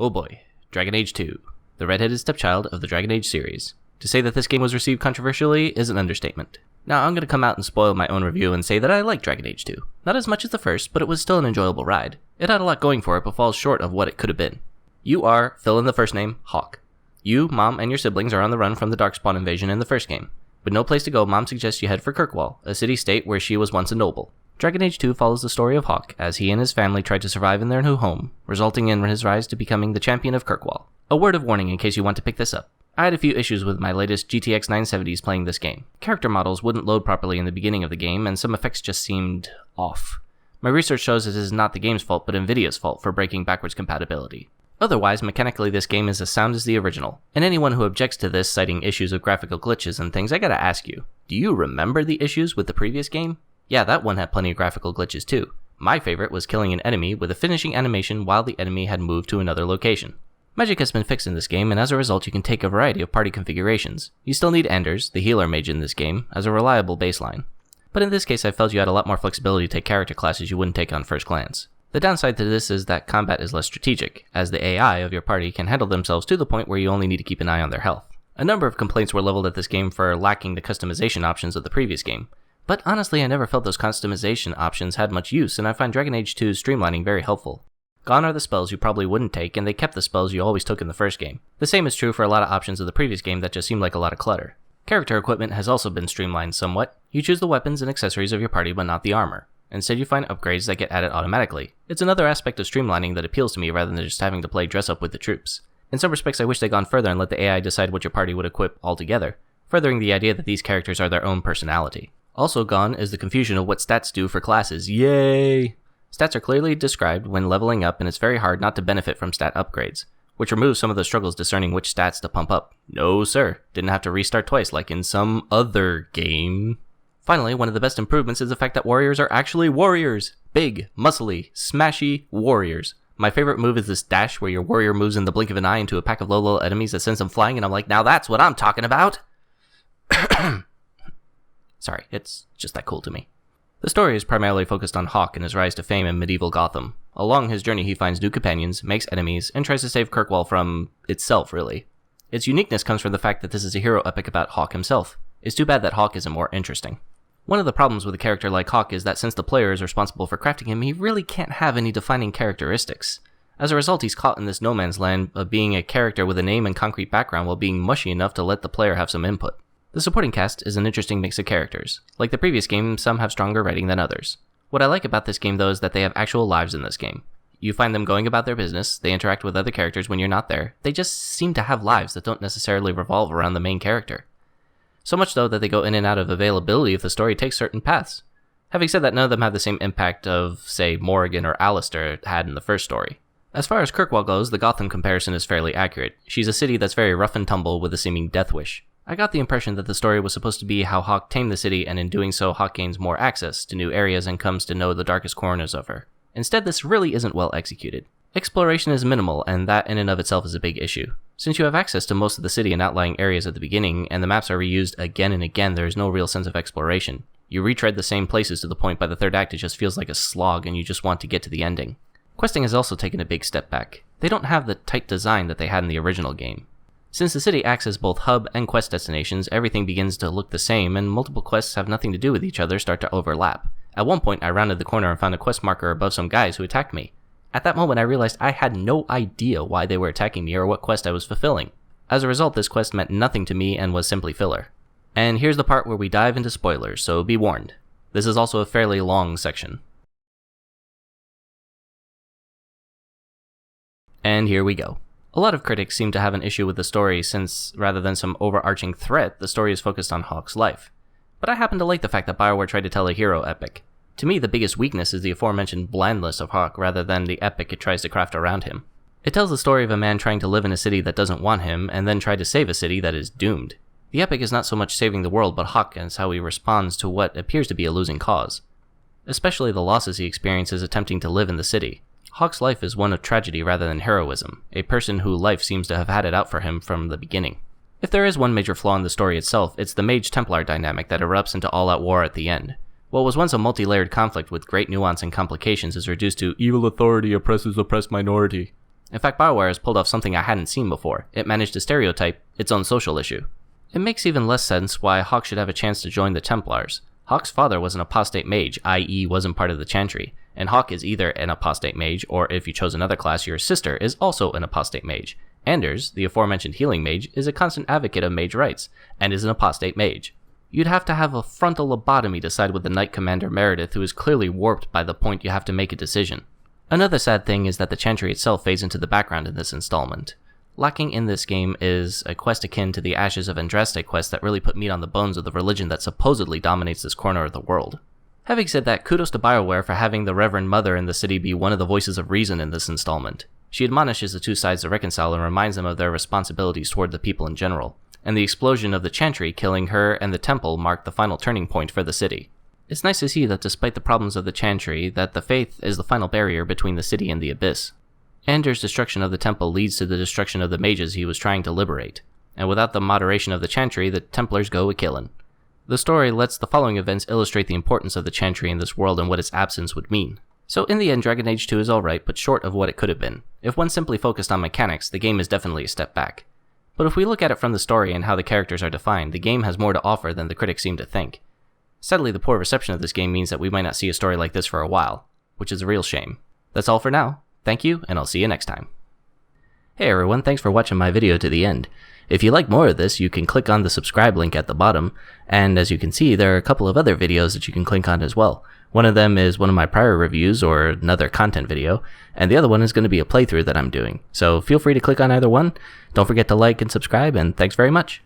Oh boy, Dragon Age 2, the redheaded stepchild of the Dragon Age series. To say that this game was received controversially is an understatement. Now, I'm going to come out and spoil my own review and say that I like Dragon Age 2. Not as much as the first, but it was still an enjoyable ride. It had a lot going for it, but falls short of what it could have been. You are, fill in the first name, Hawke. You, Mom, and your siblings are on the run from the Darkspawn invasion in the first game. With no place to go, Mom suggests you head for Kirkwall, a city-state where she was once a noble. Dragon Age 2 follows the story of Hawke as he and his family tried to survive in their new home, resulting in his rise to becoming the champion of Kirkwall. A word of warning in case you want to pick this up. I had a few issues with my latest GTX 970s playing this game. Character models wouldn't load properly in the beginning of the game, and some effects just seemed off. My research shows this is not the game's fault, but Nvidia's fault for breaking backwards compatibility. Otherwise, mechanically this game is as sound as the original, and anyone who objects to this citing issues of graphical glitches and things, I gotta ask you, do you remember the issues with the previous game? Yeah, that one had plenty of graphical glitches too. My favorite was killing an enemy with a finishing animation while the enemy had moved to another location. Magic has been fixed in this game, and as a result you can take a variety of party configurations. You still need Anders, the healer mage in this game, as a reliable baseline. But in this case I felt you had a lot more flexibility to take character classes you wouldn't take on first glance. The downside to this is that combat is less strategic, as the AI of your party can handle themselves to the point where you only need to keep an eye on their health. A number of complaints were leveled at this game for lacking the customization options of the previous game, but honestly I never felt those customization options had much use, and I find Dragon Age 2's streamlining very helpful. Gone are the spells you probably wouldn't take, and they kept the spells you always took in the first game. The same is true for a lot of options of the previous game that just seemed like a lot of clutter. Character equipment has also been streamlined somewhat. You choose the weapons and accessories of your party but not the armor. Instead you find upgrades that get added automatically. It's another aspect of streamlining that appeals to me rather than just having to play dress up with the troops. In some respects I wish they'd gone further and let the AI decide what your party would equip altogether, furthering the idea that these characters are their own personality. Also gone is the confusion of what stats do for classes. Yay! Stats are clearly described when leveling up, and it's very hard not to benefit from stat upgrades, which removes some of the struggles discerning which stats to pump up. No sir, didn't have to restart twice like in some other game. Finally, one of the best improvements is the fact that warriors are actually warriors! Big, muscly, smashy warriors. My favorite move is this dash where your warrior moves in the blink of an eye into a pack of low level enemies that sends them flying, and I'm like, now that's what I'm talking about! Sorry, it's just that cool to me. The story is primarily focused on Hawke and his rise to fame in medieval Gotham. Along his journey he finds new companions, makes enemies, and tries to save Kirkwall from itself, really. Its uniqueness comes from the fact that this is a hero epic about Hawke himself. It's too bad that Hawke isn't more interesting. One of the problems with a character like Hawke is that since the player is responsible for crafting him, he really can't have any defining characteristics. As a result, he's caught in this no man's land of being a character with a name and concrete background while being mushy enough to let the player have some input. The supporting cast is an interesting mix of characters. Like the previous game, some have stronger writing than others. What I like about this game though is that they have actual lives in this game. You find them going about their business, they interact with other characters when you're not there, they just seem to have lives that don't necessarily revolve around the main character. So much though that they go in and out of availability if the story takes certain paths. Having said that, none of them have the same impact of, say, Morrigan or Alistair had in the first story. As far as Kirkwall goes, the Gotham comparison is fairly accurate. She's a city that's very rough and tumble with a seeming death wish. I got the impression that the story was supposed to be how Hawke tamed the city, and in doing so Hawke gains more access to new areas and comes to know the darkest corners of her. Instead, this really isn't well executed. Exploration is minimal, and that in and of itself is a big issue. Since you have access to most of the city and outlying areas at the beginning, and the maps are reused again and again, there is no real sense of exploration. You retread the same places to the point by the third act it just feels like a slog and you just want to get to the ending. Questing has also taken a big step back. They don't have the tight design that they had in the original game. Since the city acts as both hub and quest destinations, everything begins to look the same, and multiple quests have nothing to do with each other start to overlap. At one point, I rounded the corner and found a quest marker above some guys who attacked me. At that moment, I realized I had no idea why they were attacking me or what quest I was fulfilling. As a result, this quest meant nothing to me and was simply filler. And here's the part where we dive into spoilers, so be warned. This is also a fairly long section. And here we go. A lot of critics seem to have an issue with the story since, rather than some overarching threat, the story is focused on Hawke's life. But I happen to like the fact that BioWare tried to tell a hero epic. To me, the biggest weakness is the aforementioned blandness of Hawke rather than the epic it tries to craft around him. It tells the story of a man trying to live in a city that doesn't want him, and then try to save a city that is doomed. The epic is not so much saving the world, but Hawke and how he responds to what appears to be a losing cause. Especially the losses he experiences attempting to live in the city. Hawke's life is one of tragedy rather than heroism, a person whose life seems to have had it out for him from the beginning. If there is one major flaw in the story itself, it's the Mage-Templar dynamic that erupts into all-out war at the end. What was once a multi-layered conflict with great nuance and complications is reduced to evil authority oppresses oppressed minority. In fact, BioWare has pulled off something I hadn't seen before. It managed to stereotype its own social issue. It makes even less sense why Hawk should have a chance to join the Templars. Hawk's father was an apostate mage, i.e. wasn't part of the Chantry, and Hawk is either an apostate mage, or if you chose another class, your sister is also an apostate mage. Anders, the aforementioned healing mage, is a constant advocate of mage rights, and is an apostate mage. You'd have to have a frontal lobotomy to side with the Knight Commander Meredith, who is clearly warped by the point you have to make a decision. Another sad thing is that the Chantry itself fades into the background in this installment. Lacking in this game is a quest akin to the Ashes of Andraste quest that really put meat on the bones of the religion that supposedly dominates this corner of the world. Having said that, kudos to BioWare for having the Reverend Mother in the city be one of the voices of reason in this installment. She admonishes the two sides to reconcile and reminds them of their responsibilities toward the people in general, and the explosion of the Chantry killing her and the temple marked the final turning point for the city. It's nice to see that despite the problems of the Chantry, that the faith is the final barrier between the city and the abyss. Anders' destruction of the temple leads to the destruction of the mages he was trying to liberate, and without the moderation of the Chantry, the Templars go a-killin'. The story lets the following events illustrate the importance of the Chantry in this world and what its absence would mean. So in the end, Dragon Age 2 is alright, but short of what it could have been. If one simply focused on mechanics, the game is definitely a step back. But if we look at it from the story and how the characters are defined, the game has more to offer than the critics seem to think. Sadly, the poor reception of this game means that we might not see a story like this for a while, which is a real shame. That's all for now. Thank you, and I'll see you next time. Hey everyone, thanks for watching my video to the end. If you like more of this, you can click on the subscribe link at the bottom, and as you can see, there are a couple of other videos that you can click on as well. One of them is one of my prior reviews or another content video, and the other one is going to be a playthrough that I'm doing. So feel free to click on either one. Don't forget to like and subscribe, and thanks very much.